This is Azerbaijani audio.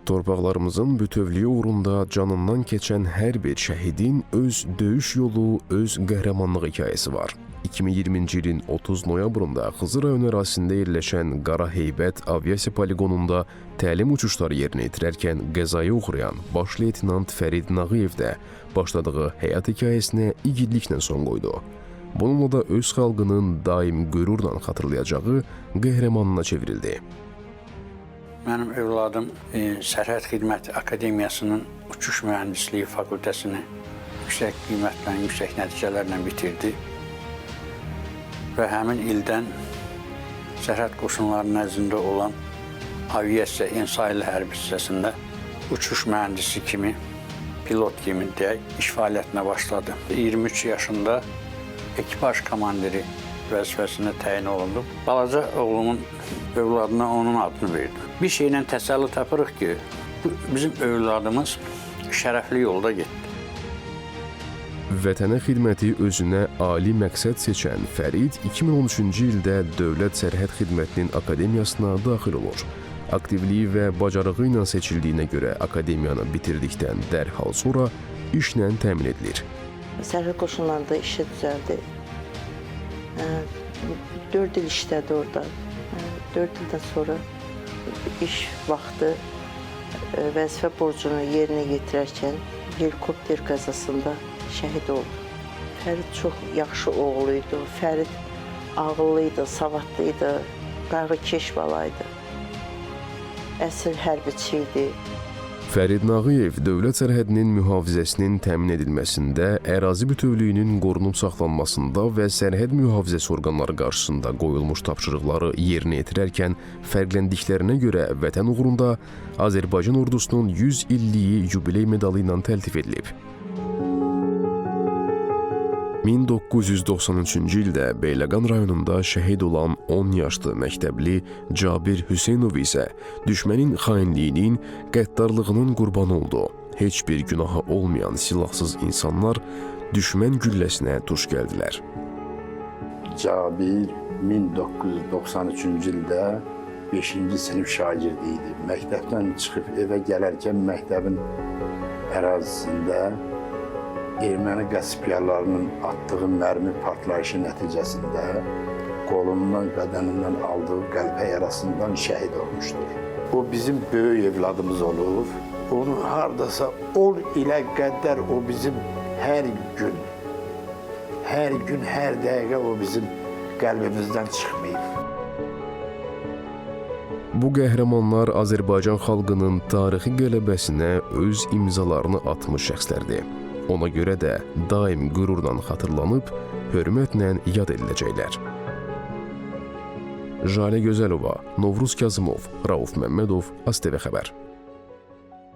Torpaqlarımızın bütövlüyü uğrunda canından keçən hər bir şəhidin öz döyüş yolu, öz qəhrəmanlıq hekayəsi var. 2020-ci ilin 30 noyabrında Xızı rayon ərazisində yerləşən Qara Heybət aviasiya poligonunda təlim uçuşları yerinə yetirərkən qəzaya uğrayan baş leytenant Fərid Nağıyev də başladığı həyat hekayəsinə igidliklə son qoydu. Bununla da öz xalqının daim qürurla xatırlayacağı qəhrəmanına çevrildi. Mənim övladım Sərhəd Xidmət Akademiyasının Uçuş Mühəndisliyi fakültəsini yüksək qiymətlə, yüksək nəticələrlə bitirdi və həmin ildən Sərhəd Qoşunları nəzdində olan aviasiya İnsaylı hərbi hissəsində uçuş mühəndisi kimi, pilot kimi deyək, iş fəaliyyətinə başladı. 23 yaşında ekipaj komandiri vəzifəsinə təyin olundu. Balaca oğlumun övladına onun adını verdi. Bir şeylə təsəlli tapırıq ki, bizim övladımız şərəfli yolda getdi. Vətənə xidməti özünə ali məqsəd seçən Fərid 2013-cü ildə Dövlət Sərhəd Xidmətinin Akademiyasına daxil olur. Aktivliyi və bacarığı ilə seçildiyinə görə akademiyanı bitirdikdən dərhal sonra işlə təmin edilir. Sərhəd qoşunlarında işə düzəldi. 4 il işlədi orada. 4 ildən sonra iş vaxtı vəzifə borcunu yerinə yetirərkən helikopter qəzasında şəhid oldu. Fərid çox yaxşı oğluydu. Fərid ağıllıydı, savadlıydı, qayğıkeş balaydı. Əsl hərbiçi idi. Fərid Nağıyev dövlət sərhədinin mühafizəsinin təmin edilməsində, ərazi bütövlüyünün qorunub saxlanmasında və sərhəd mühafizəsi orqanları qarşısında qoyulmuş tapşırıqları yerinə yetirərkən fərqləndiklərinə görə vətən uğrunda Azərbaycan ordusunun 100 illiyi yubiley medalı ilə təltif edilib. 1993-cü ildə Beyləqan rayonunda şəhid olan 10 yaşlı məktəbli Cabir Hüseynov isə düşmənin xainliyinin, qəddarlığının qurbanı oldu. Heç bir günahı olmayan silahsız insanlar düşmən gülləsinə tuş gəldilər. Cabir 1993-cü ildə 5-ci sinif şagirdi idi. Məktəbdən çıxıb evə gələrkən məktəbin ərazisində erməni qəsbkarlarının atdığı mərmi partlayışı nəticəsində qolundan, bədənindən aldığı qəlpə yarasından şəhid olmuşdur. O bizim böyük evladımız olur. Onu hardasa 10 ilə qədər o bizim hər gün, hər dəqiqə o bizim qəlbimizdən çıxmayıb. Bu qəhrəmanlar Azərbaycan xalqının tarixi qələbəsinə öz imzalarını atmış şəxslərdir. Ona görə də daim qürurla xatırlanıb, hörmətlə yad ediləcəklər. Jalə Gözəlova, Novruz Kazımov, Rauf Məmmədov, ASTV Xəbər.